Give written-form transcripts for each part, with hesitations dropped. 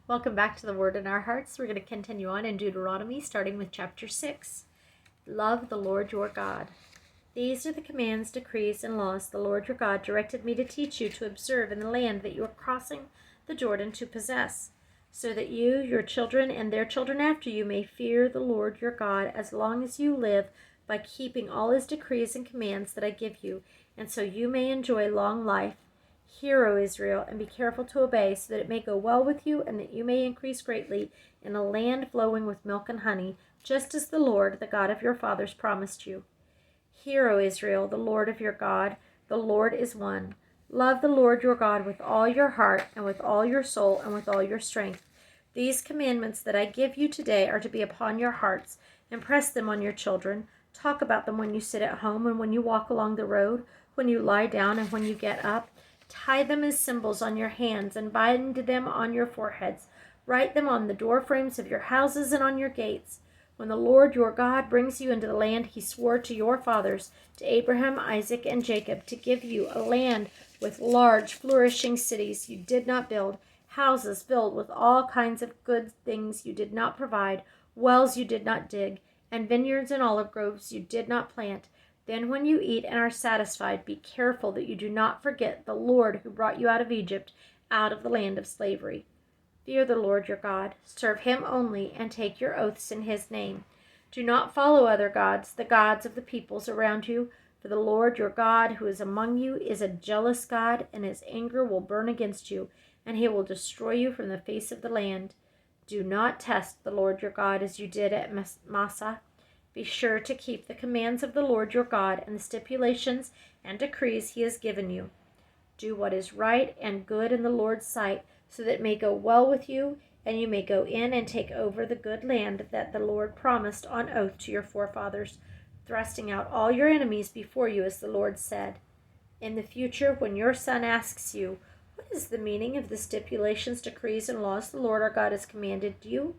Welcome back to the Word in Our Hearts. We're going to continue on in Deuteronomy, starting with chapter 6. Love the Lord your God. These are the commands, decrees, and laws the Lord your God directed me to teach you to observe in the land that you are crossing the Jordan to possess, so that you, your children, and their children after you may fear the Lord your God as long as you live by keeping all his decrees and commands that I give you, and so you may enjoy long life. Hear, O Israel, and be careful to obey, so that it may go well with you, and that you may increase greatly in a land flowing with milk and honey, just as the Lord, the God of your fathers, promised you. Hear, O Israel, the Lord of your God, the Lord is one. Love the Lord your God with all your heart, and with all your soul, and with all your strength. These commandments that I give you today are to be upon your hearts. Impress them on your children. Talk about them when you sit at home and when you walk along the road, when you lie down and when you get up. Tie them as symbols on your hands and bind them on your foreheads. Write them on the door frames of your houses and on your gates. When the Lord your God brings you into the land he swore to your fathers, to Abraham, Isaac, and Jacob, to give you a land with large, flourishing cities you did not build, houses filled with all kinds of good things you did not provide, wells you did not dig, and vineyards and olive groves you did not plant, then when you eat and are satisfied, be careful that you do not forget the Lord who brought you out of Egypt, out of the land of slavery. Fear the Lord your God, serve him only, and take your oaths in his name. Do not follow other gods, the gods of the peoples around you, for the Lord your God who is among you is a jealous God, and his anger will burn against you, and he will destroy you from the face of the land. Do not test the Lord your God as you did at Massah. Be sure to keep the commands of the Lord your God and the stipulations and decrees he has given you. Do what is right and good in the Lord's sight, so that it may go well with you, and you may go in and take over the good land that the Lord promised on oath to your forefathers, thrusting out all your enemies before you, as the Lord said. In the future, when your son asks you, "What is the meaning of the stipulations, decrees, and laws the Lord our God has commanded you?"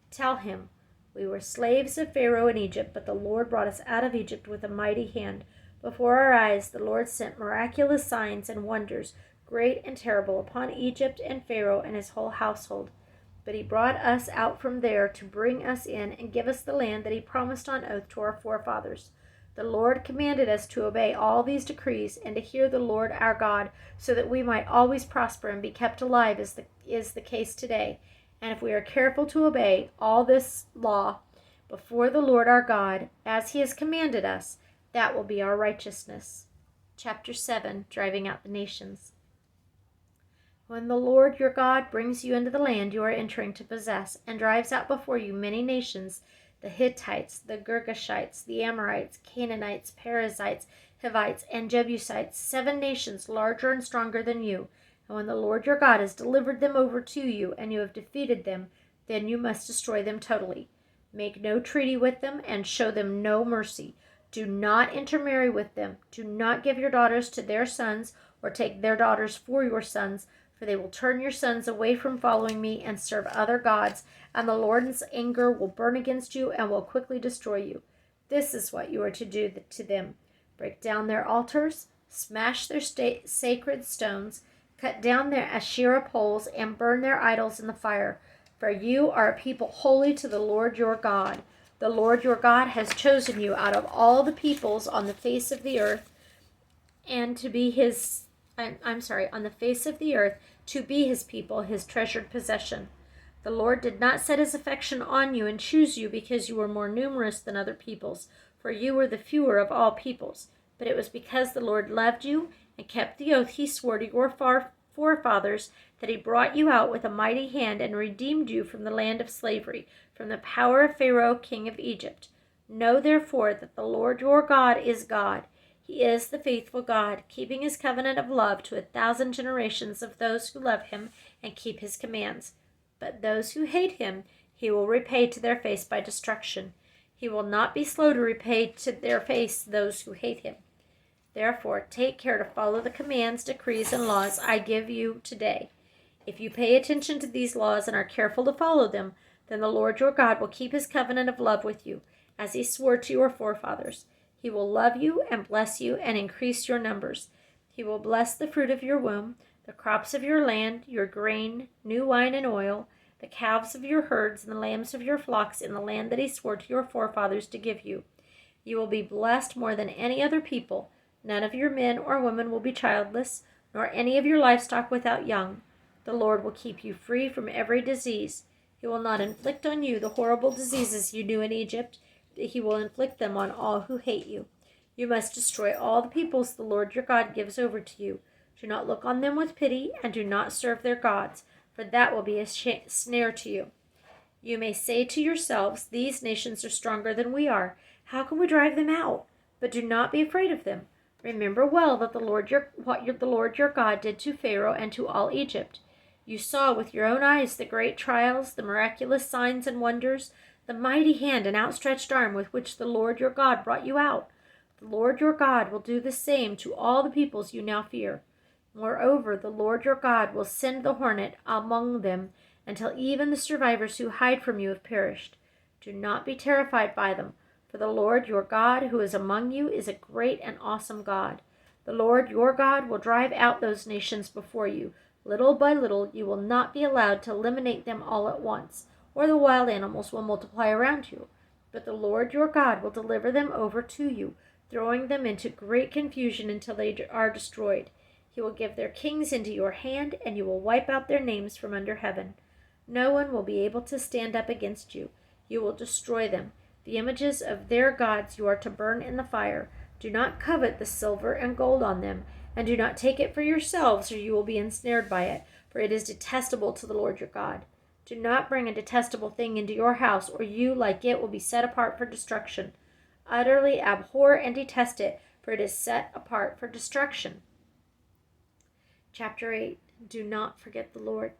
tell him, "We were slaves of Pharaoh in Egypt, but the Lord brought us out of Egypt with a mighty hand. Before our eyes the Lord sent miraculous signs and wonders, great and terrible, upon Egypt and Pharaoh and his whole household. But he brought us out from there to bring us in and give us the land that he promised on oath to our forefathers. The Lord commanded us to obey all these decrees and to hear the Lord our God, so that we might always prosper and be kept alive, as is the case today. And if we are careful to obey all this law before the Lord our God, as he has commanded us, that will be our righteousness." Chapter 7, Driving Out the Nations. When the Lord your God brings you into the land you are entering to possess, and drives out before you many nations, the Hittites, the Girgashites, the Amorites, Canaanites, Perizzites, Hivites, and Jebusites, 7 nations larger and stronger than you, and when the Lord your God has delivered them over to you, and you have defeated them, then you must destroy them totally. Make no treaty with them, and show them no mercy. Do not intermarry with them. Do not give your daughters to their sons, or take their daughters for your sons, for they will turn your sons away from following me and serve other gods, and the Lord's anger will burn against you and will quickly destroy you. This is what you are to do to them. Break down their altars, smash their sacred stones, cut down their Asherah poles, and burn their idols in the fire. For you are a people holy to the Lord your God. The Lord your God has chosen you out of all the peoples on the face of the earth, and to be his, on the face of the earth, to be his people, his treasured possession. The Lord did not set his affection on you and choose you because you were more numerous than other peoples, for you were the fewer of all peoples. But it was because the Lord loved you and kept the oath he swore to your forefathers that he brought you out with a mighty hand and redeemed you from the land of slavery, from the power of Pharaoh, king of Egypt. Know therefore that the Lord your God is God. He is the faithful God, keeping his covenant of love to 1,000 generations of those who love him and keep his commands. But those who hate him he will repay to their face by destruction. He will not be slow to repay to their face those who hate him. Therefore, take care to follow the commands, decrees, and laws I give you today. If you pay attention to these laws and are careful to follow them, then the Lord your God will keep his covenant of love with you, as he swore to your forefathers. He will love you and bless you and increase your numbers. He will bless the fruit of your womb, the crops of your land, your grain, new wine and oil, the calves of your herds and the lambs of your flocks in the land that he swore to your forefathers to give you. You will be blessed more than any other people. None of your men or women will be childless, nor any of your livestock without young. The Lord will keep you free from every disease. He will not inflict on you the horrible diseases you knew in Egypt, but he will inflict them on all who hate you. You must destroy all the peoples the Lord your God gives over to you. Do not look on them with pity, and do not serve their gods, for that will be a snare to you. You may say to yourselves, these nations are stronger than we are. How can we drive them out? But do not be afraid of them. Remember well that the Lord your God did to Pharaoh and to all Egypt. You saw with your own eyes the great trials, the miraculous signs and wonders, the mighty hand and outstretched arm with which the Lord your God brought you out. The Lord your God will do the same to all the peoples you now fear. Moreover, the Lord your God will send the hornet among them until even the survivors who hide from you have perished. Do not be terrified by them, for the Lord your God who is among you is a great and awesome God. The Lord your God will drive out those nations before you. Little by little you will not be allowed to eliminate them all at once, or the wild animals will multiply around you. But the Lord your God will deliver them over to you, throwing them into great confusion until they are destroyed. He will give their kings into your hand, and you will wipe out their names from under heaven. No one will be able to stand up against you. You will destroy them. The images of their gods you are to burn in the fire. Do not covet the silver and gold on them, and do not take it for yourselves, or you will be ensnared by it, for it is detestable to the Lord your God. Do not bring a detestable thing into your house, or you, like it, will be set apart for destruction. Utterly abhor and detest it, for it is set apart for destruction. Chapter 8. Do not forget the Lord.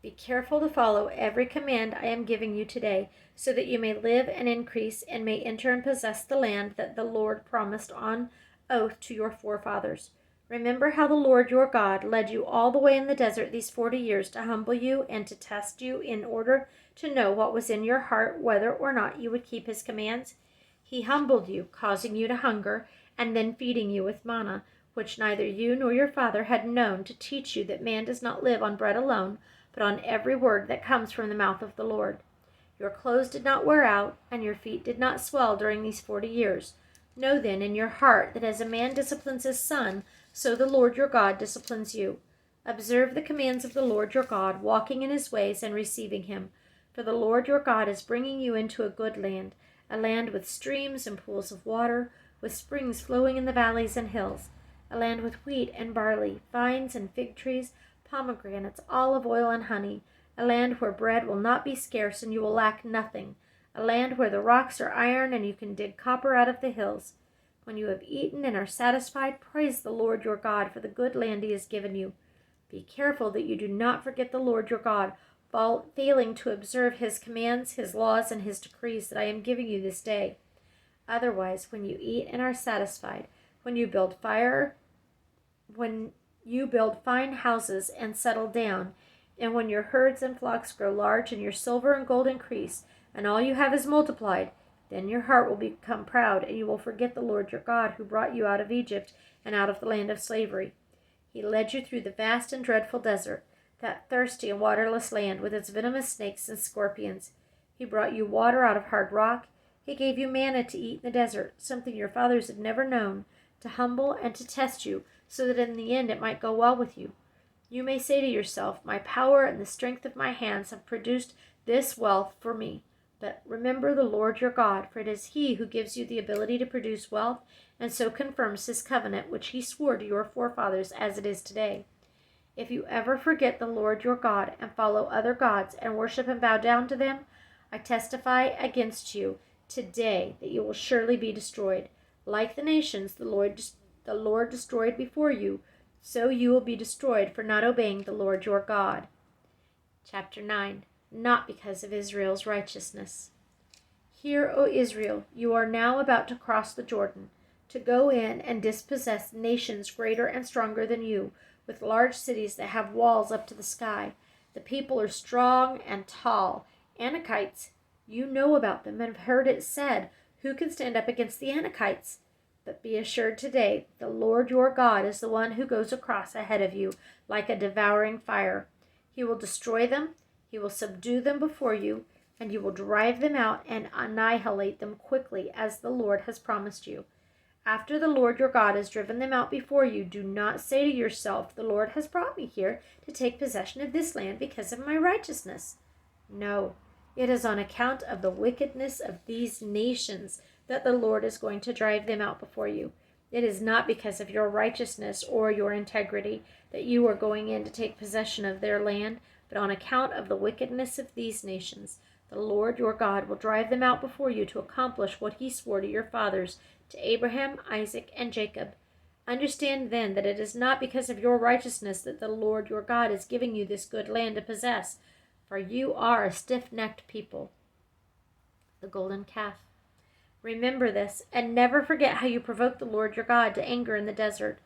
Be careful to follow every command I am giving you today, so that you may live and increase and may enter and possess the land that the Lord promised on oath to your forefathers. Remember how the Lord your God led you all the way in the desert these 40 years to humble you and to test you in order to know what was in your heart, whether or not you would keep his commands. He humbled you, causing you to hunger, and then feeding you with manna, which neither you nor your father had known, to teach you that man does not live on bread alone, but on every word that comes from the mouth of the Lord. Your clothes did not wear out, and your feet did not swell during these 40 years. Know then in your heart that as a man disciplines his son, so the Lord your God disciplines you. Observe the commands of the Lord your God, walking in his ways and receiving him. For the Lord your God is bringing you into a good land, a land with streams and pools of water, with springs flowing in the valleys and hills, a land with wheat and barley, vines and fig trees, pomegranates, olive oil, and honey, a land where bread will not be scarce and you will lack nothing, a land where the rocks are iron and you can dig copper out of the hills. When you have eaten and are satisfied, praise the Lord your God for the good land he has given you. Be careful that you do not forget the Lord your God, failing to observe his commands, his laws, and his decrees that I am giving you this day. Otherwise, when you eat and are satisfied, when you build fine houses and settle down, and when your herds and flocks grow large and your silver and gold increase, and all you have is multiplied, then your heart will become proud, and you will forget the Lord your God, who brought you out of Egypt and out of the land of slavery. He led you through the vast and dreadful desert, that thirsty and waterless land with its venomous snakes and scorpions. He brought you water out of hard rock. He gave you manna to eat in the desert, something your fathers had never known, to humble and to test you, so that in the end it might go well with you. You may say to yourself, my power and the strength of my hands have produced this wealth for me. But remember the Lord your God, for it is he who gives you the ability to produce wealth, and so confirms his covenant which he swore to your forefathers as it is today. If you ever forget the Lord your God and follow other gods and worship and bow down to them, I testify against you today that you will surely be destroyed. Like the nations the Lord destroyed before you, so you will be destroyed for not obeying the Lord your God. Chapter 9. Not because of Israel's righteousness. Hear, O Israel, you are now about to cross the Jordan, to go in and dispossess nations greater and stronger than you, with large cities that have walls up to the sky. The people are strong and tall. Anakites, you know about them and have heard it said, who can stand up against the Anakites? But be assured today, the Lord your God is the one who goes across ahead of you like a devouring fire. He will destroy them, He will subdue them before you, and you will drive them out and annihilate them quickly, as the Lord has promised you. After the Lord your God has driven them out before you, do not say to yourself, the Lord has brought me here to take possession of this land because of my righteousness. No, it is on account of the wickedness of these nations that the Lord is going to drive them out before you. It is not because of your righteousness or your integrity that you are going in to take possession of their land, but on account of the wickedness of these nations. The Lord your God will drive them out before you to accomplish what he swore to your fathers, to Abraham, Isaac, and Jacob. Understand then that it is not because of your righteousness that the Lord your God is giving you this good land to possess, for you are a stiff-necked people. The golden calf. Remember this, and never forget how you provoked the Lord your God to anger in the desert.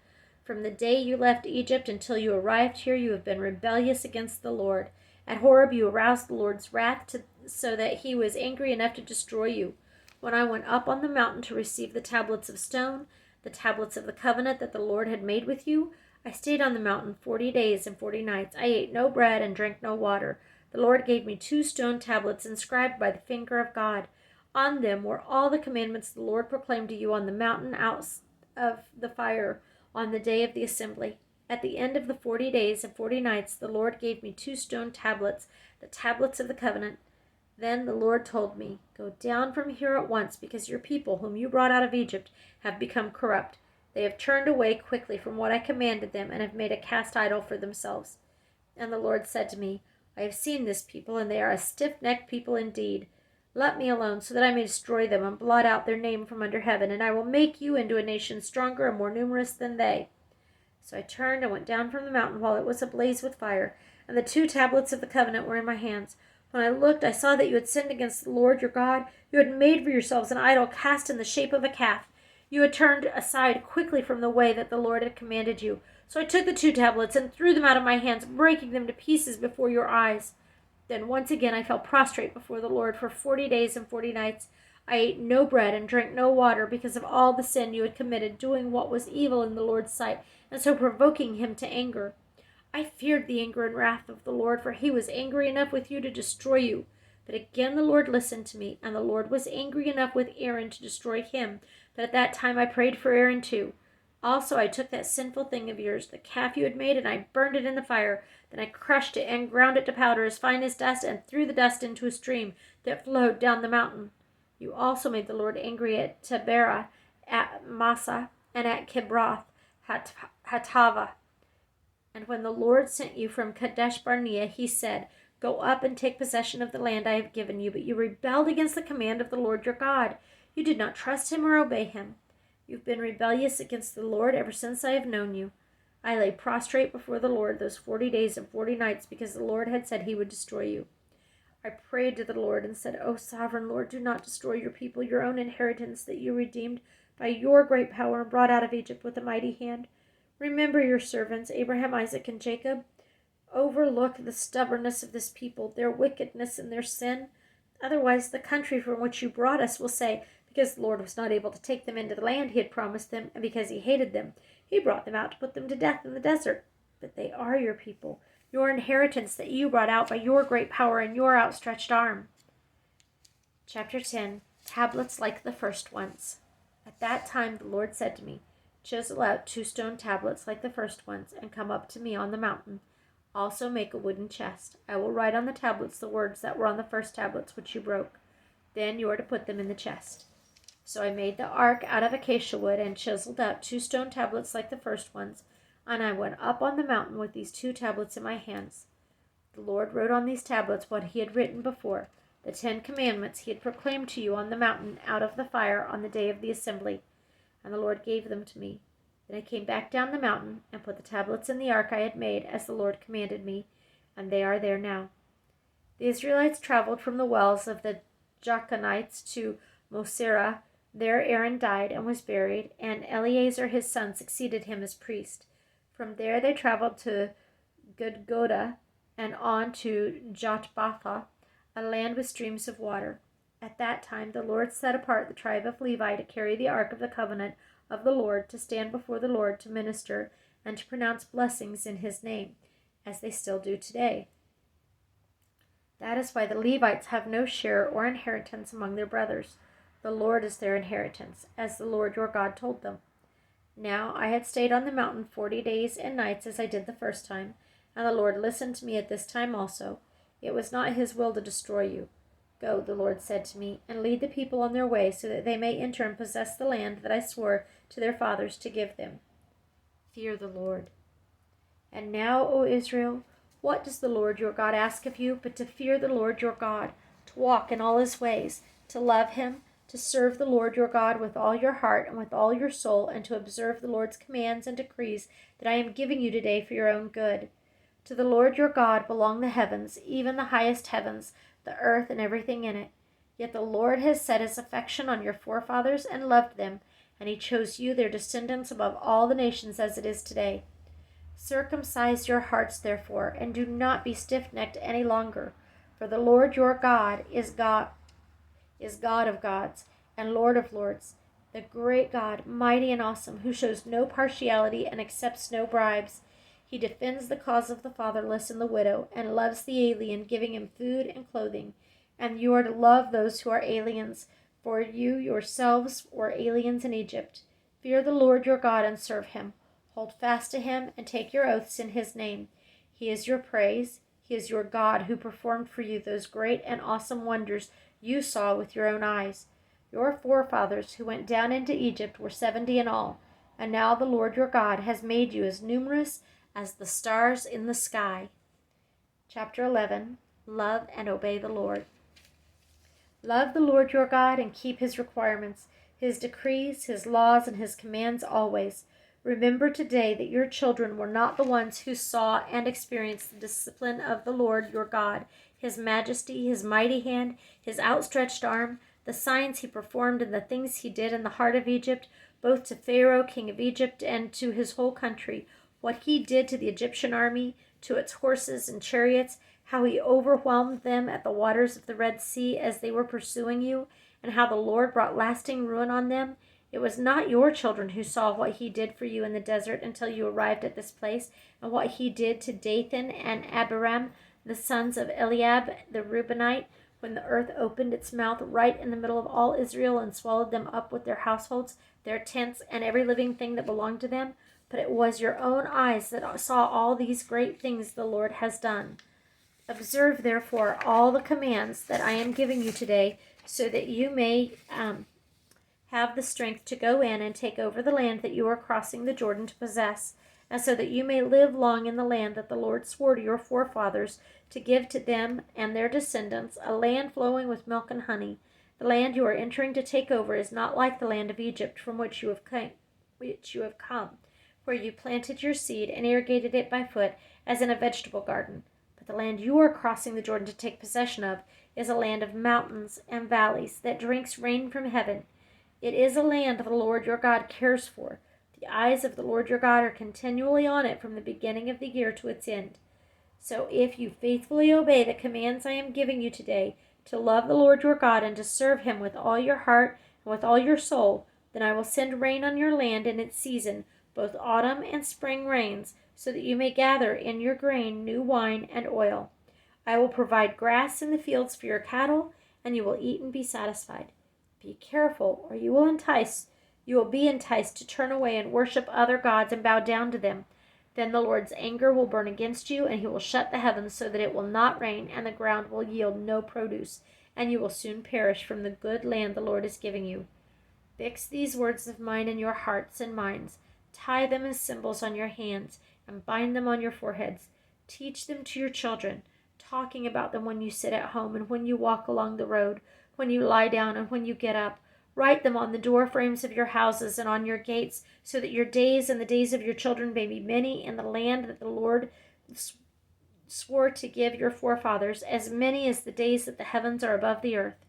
From the day you left Egypt until you arrived here, you have been rebellious against the Lord. At Horeb you aroused the Lord's wrath so that he was angry enough to destroy you. When I went up on the mountain to receive the tablets of stone, the tablets of the covenant that the Lord had made with you, I stayed on the mountain 40 days and 40 nights. I ate no bread and drank no water. The Lord gave me 2 stone tablets inscribed by the finger of God. On them were all the commandments the Lord proclaimed to you on the mountain out of the fire on the day of the assembly. At the end of the 40 days and 40 nights, the Lord gave me 2 stone tablets, the tablets of the covenant. Then the Lord told me, Go down from here at once, because your people, whom you brought out of Egypt, have become corrupt. They have turned away quickly from what I commanded them, and have made a cast idol for themselves. And the Lord said to me, I have seen this people, and they are a stiff-necked people indeed. Let me alone, so that I may destroy them and blot out their name from under heaven, and I will make you into a nation stronger and more numerous than they. So I turned and went down from the mountain while it was ablaze with fire, and the 2 tablets of the covenant were in my hands. When I looked, I saw that you had sinned against the Lord your God. You had made for yourselves an idol cast in the shape of a calf. You had turned aside quickly from the way that the Lord had commanded you. So I took the 2 tablets and threw them out of my hands, breaking them to pieces before your eyes. Then once again I fell prostrate before the Lord for 40 days and 40 nights. I ate no bread and drank no water because of all the sin you had committed, doing what was evil in the Lord's sight, and so provoking him to anger. I feared the anger and wrath of the Lord, for he was angry enough with you to destroy you. But again the Lord listened to me, and the Lord was angry enough with Aaron to destroy him. But at that time I prayed for Aaron too. Also I took that sinful thing of yours, the calf you had made, and I burned it in the fire. Then I crushed it and ground it to powder as fine as dust, and threw the dust into a stream that flowed down the mountain. You also made the Lord angry at Taberah, at Massa, and at Kibroth Hattava. And when the Lord sent you from Kadesh Barnea, he said, Go up and take possession of the land I have given you. But you rebelled against the command of the Lord your God. You did not trust him or obey him. You've been rebellious against the Lord ever since I have known you. I lay prostrate before the Lord those 40 days and 40 nights because the Lord had said he would destroy you. I prayed to the Lord and said, O sovereign Lord, do not destroy your people, your own inheritance that you redeemed by your great power and brought out of Egypt with a mighty hand. Remember your servants, Abraham, Isaac, and Jacob. Overlook the stubbornness of this people, their wickedness and their sin. Otherwise, the country from which you brought us will say, Because the Lord was not able to take them into the land he had promised them, and because he hated them, he brought them out to put them to death in the desert. But they are your people, your inheritance that you brought out by your great power and your outstretched arm. Chapter 10. Tablets like the first ones. At that time the Lord said to me, Chisel out 2 stone tablets like the first ones, and come up to me on the mountain. Also make a wooden chest. I will write on the tablets the words that were on the first tablets which you broke. Then you are to put them in the chest. So I made the ark out of acacia wood, and chiseled out 2 stone tablets like the first ones, and I went up on the mountain with these 2 tablets in my hands. The Lord wrote on these tablets what he had written before, the 10 commandments he had proclaimed to you on the mountain out of the fire on the day of the assembly. And the Lord gave them to me. Then I came back down the mountain and put the tablets in the ark I had made, as the Lord commanded me, and they are there now. The Israelites traveled from the wells of the Jachanites to Mosera. There Aaron died and was buried, and Eleazar his son succeeded him as priest. From there they traveled to Gudgoda and on to Jotbatha, a land with streams of water. At that time the Lord set apart the tribe of Levi to carry the ark of the covenant of the Lord, to stand before the Lord to minister and to pronounce blessings in his name, as they still do today. is why the Levites have no share or inheritance among their brothers. The Lord is their inheritance, as the Lord your God told them. Now I had stayed on the mountain 40 days and nights as I did the first time, and the Lord listened to me at this time also. It was not his will to destroy you. Go, the Lord said to me, and lead the people on their way, so that they may enter and possess the land that I swore to their fathers to give them. Fear the Lord. And now, O Israel, what does the Lord your God ask of you but to fear the Lord your God, to walk in all his ways, to love him, to serve the Lord your God with all your heart and with all your soul, and to observe the Lord's commands and decrees that I am giving you today for your own good? To the Lord your God belong the heavens, even the highest heavens, the earth and everything in it. Yet the Lord has set his affection on your forefathers and loved them, and he chose you, their descendants, above all the nations as it is today. Circumcise your hearts, therefore, and do not be stiff-necked any longer, for the Lord your God is God of gods and Lord of lords, the great God, mighty and awesome, who shows no partiality and accepts no bribes. He defends the cause of the fatherless and the widow, and loves the alien, giving him food and clothing. And you are to love those who are aliens, for you yourselves were aliens in Egypt. Fear the Lord your God and serve him. Hold fast to him and take your oaths in his name. He is your praise. He is your God, who performed for you those great and awesome wonders you saw with your own eyes. Your forefathers who went down into Egypt were 70 in all, and now the Lord your God has made you as numerous as the stars in the sky. Chapter 11. Love and obey the Lord. Love the Lord your God and keep his requirements, his decrees, his laws, and his commands always. Remember today that your children were not the ones who saw and experienced the discipline of the Lord your God, his majesty, his mighty hand, his outstretched arm, the signs he performed and the things he did in the heart of Egypt, both to Pharaoh, king of Egypt, and to his whole country, what he did to the Egyptian army, to its horses and chariots, how he overwhelmed them at the waters of the Red Sea as they were pursuing you, and how the Lord brought lasting ruin on them. It was not your children who saw what he did for you in the desert until you arrived at this place, and what he did to Dathan and Abiram, the sons of Eliab the Reubenite, when the earth opened its mouth right in the middle of all Israel and swallowed them up with their households, their tents, and every living thing that belonged to them. But it was your own eyes that saw all these great things the Lord has done. Observe, therefore, all the commands that I am giving you today, so that you may have the strength to go in and take over the land that you are crossing the Jordan to possess, and so that you may live long in the land that the Lord swore to your forefathers to give to them and their descendants, a land flowing with milk and honey. The land you are entering to take over is not like the land of Egypt from which you have come, where you planted your seed and irrigated it by foot as in a vegetable garden. But the land you are crossing the Jordan to take possession of is a land of mountains and valleys that drinks rain from heaven. It is a land the Lord your God cares for. The eyes of the Lord your God are continually on it from the beginning of the year to its end. So if you faithfully obey the commands I am giving you today, to love the Lord your God and to serve him with all your heart and with all your soul, then I will send rain on your land in its season, both autumn and spring rains, so that you may gather in your grain new wine and oil. I will provide grass in the fields for your cattle, and you will eat and be satisfied. Be careful, or you will be enticed to turn away and worship other gods and bow down to them. Then the Lord's anger will burn against you, and he will shut the heavens so that it will not rain, and the ground will yield no produce, and you will soon perish from the good land the Lord is giving you. Fix these words of mine in your hearts and minds. Tie them as symbols on your hands, and bind them on your foreheads. Teach them to your children, talking about them when you sit at home and when you walk along the road, when you lie down and when you get up. Write them on the door frames of your houses and on your gates, so that your days and the days of your children may be many in the land that the Lord swore to give your forefathers, as many as the days that the heavens are above the earth.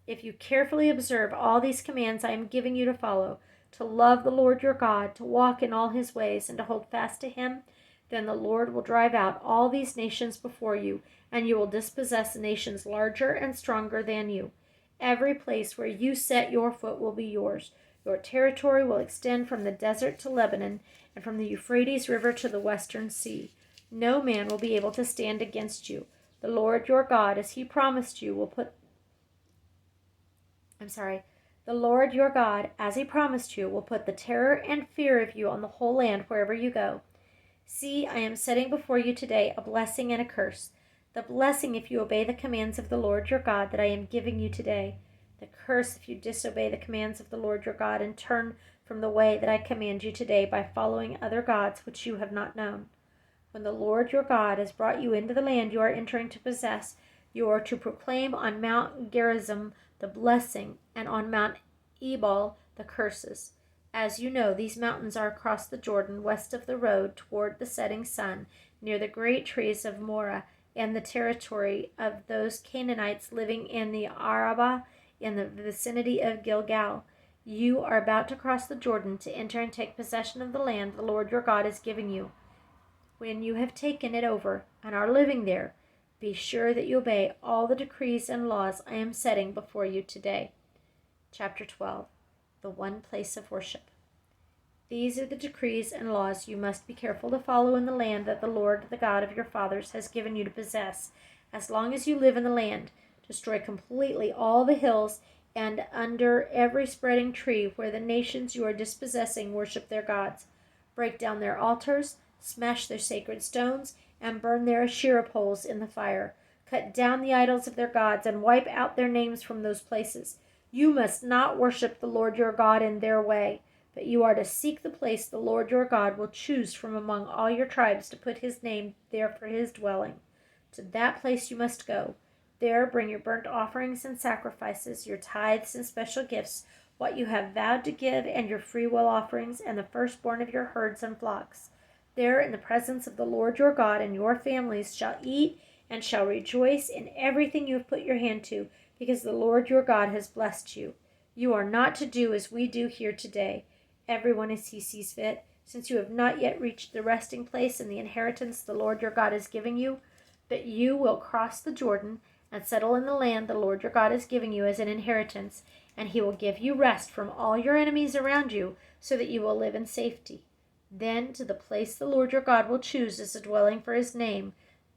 If you carefully observe all these commands I am giving you to follow, to love the Lord your God, to walk in all his ways, and to hold fast to him, then the Lord will drive out all these nations before you, and you will dispossess nations larger and stronger than you. Every place where you set your foot will be yours. Your territory will extend from the desert to Lebanon, and from the Euphrates River to the western sea. No man will be able to stand against you. The Lord your God, as he promised you, will put The Lord your God, as he promised you, will put the terror and fear of you on the whole land wherever you go. See, I am setting before you today a blessing and a curse. The blessing if you obey the commands of the Lord your God that I am giving you today. The curse if you disobey the commands of the Lord your God and turn from the way that I command you today by following other gods which you have not known. When the Lord your God has brought you into the land you are entering to possess, you are to proclaim on Mount Gerizim the blessing, and on Mount Ebal the curses. As you know, these mountains are across the Jordan, west of the road, toward the setting sun, near the great trees of Moreh, and the territory of those Canaanites living in the Arabah, in the vicinity of Gilgal. You are about to cross the Jordan to enter and take possession of the land the Lord your God is giving you. When you have taken it over and are living there, be sure that you obey all the decrees and laws I am setting before you today. Chapter 12. The One Place of Worship. These are the decrees and laws you must be careful to follow in the land that the Lord, the God of your fathers, has given you to possess. As long as you live in the land, destroy completely all the hills and under every spreading tree where the nations you are dispossessing worship their gods. Break down their altars, smash their sacred stones, and burn their Asherah poles in the fire. Cut down the idols of their gods and wipe out their names from those places. You must not worship the Lord your God in their way, but you are to seek the place the Lord your God will choose from among all your tribes to put his name there for his dwelling. To that place you must go. There bring your burnt offerings and sacrifices, your tithes and special gifts, what you have vowed to give, and your freewill offerings, and the firstborn of your herds and flocks. There, in the presence of the Lord your God, and your families shall eat and shall rejoice in everything you have put your hand to, because the Lord your God has blessed you. You are not to do as we do here today, everyone as he sees fit, since you have not yet reached the resting place and the inheritance the Lord your God is giving you, but you will cross the Jordan and settle in the land the Lord your God is giving you as an inheritance, and he will give you rest from all your enemies around you, so that you will live in safety. Then to the place the Lord your God will choose as a dwelling for his name,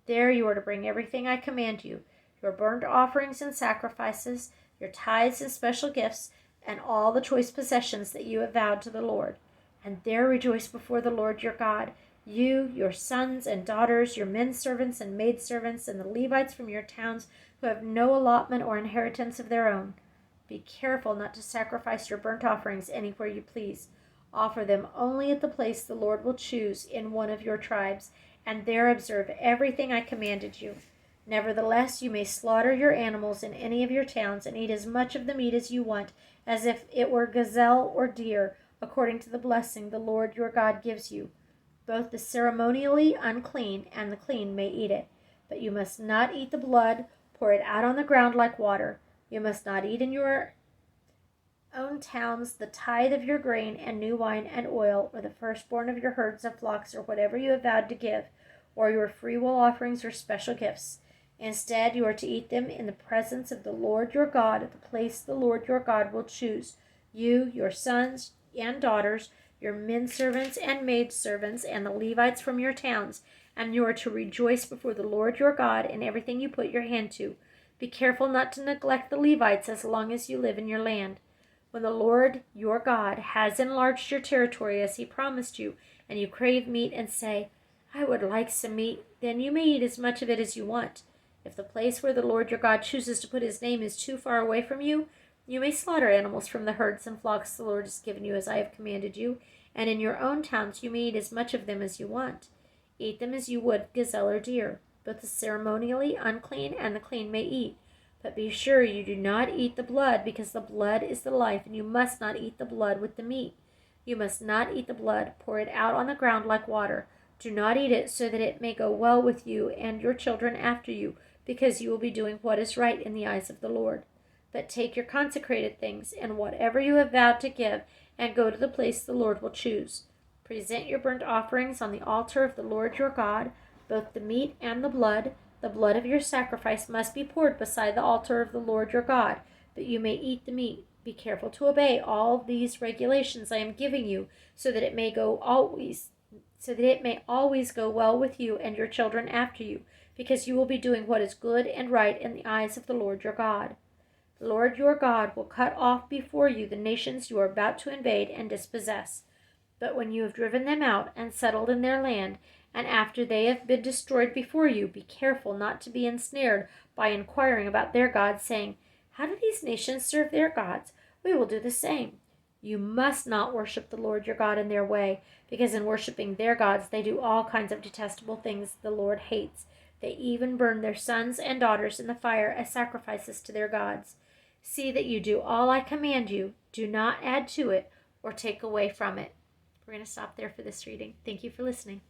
there you are to bring everything I command you, your burnt offerings and sacrifices, your tithes and special gifts, and all the choice possessions that you have vowed to the Lord. And there rejoice before the Lord your God, you, your sons and daughters, your men servants and maidservants, and the Levites from your towns who have no allotment or inheritance of their own. Be careful not to sacrifice your burnt offerings anywhere you please. Offer them only at the place the Lord will choose in one of your tribes, and there observe everything I commanded you. Nevertheless, you may slaughter your animals in any of your towns and eat as much of the meat as you want, as if it were gazelle or deer, according to the blessing the Lord your God gives you. Both the ceremonially unclean and the clean may eat it, but you must not eat the blood, pour it out on the ground like water. You must not eat in your own towns the tithe of your grain and new wine and oil, or the firstborn of your herds and flocks, or whatever you have vowed to give, or your freewill offerings or special gifts. Instead, you are to eat them in the presence of the Lord your God at the place the Lord your God will choose. You, your sons and daughters, your men servants and maid servants, and the Levites from your towns, and you are to rejoice before the Lord your God in everything you put your hand to. Be careful not to neglect the Levites as long as you live in your land. When the Lord your God has enlarged your territory as he promised you, and you crave meat and say, I would like some meat, then you may eat as much of it as you want. If the place where the Lord your God chooses to put his name is too far away from you, you may slaughter animals from the herds and flocks the Lord has given you as I have commanded you, and in your own towns you may eat as much of them as you want. Eat them as you would gazelle or deer. Both the ceremonially unclean and the clean may eat. But be sure you do not eat the blood, because the blood is the life, and you must not eat the blood with the meat. You must not eat the blood. Pour it out on the ground like water. Do not eat it, so that it may go well with you and your children after you, because you will be doing what is right in the eyes of the Lord. But take your consecrated things, and whatever you have vowed to give, and go to the place the Lord will choose. Present your burnt offerings on the altar of the Lord your God, both the meat and the blood. The blood of your sacrifice must be poured beside the altar of the Lord your God, but you may eat the meat. Be careful to obey all these regulations I am giving you, so that it may always go well with you and your children after you. because you will be doing what is good and right in the eyes of the Lord your God. The Lord your God will cut off before you the nations you are about to invade and dispossess. But when you have driven them out and settled in their land, and after they have been destroyed before you, be careful not to be ensnared by inquiring about their gods, saying, "How do these nations serve their gods? We will do the same." You must not worship the Lord your God in their way, because in worshiping their gods they do all kinds of detestable things the Lord hates. They even burn their sons and daughters in the fire as sacrifices to their gods. See that you do all I command you. Do not add to it or take away from it. We're going to stop there for this reading. Thank you for listening.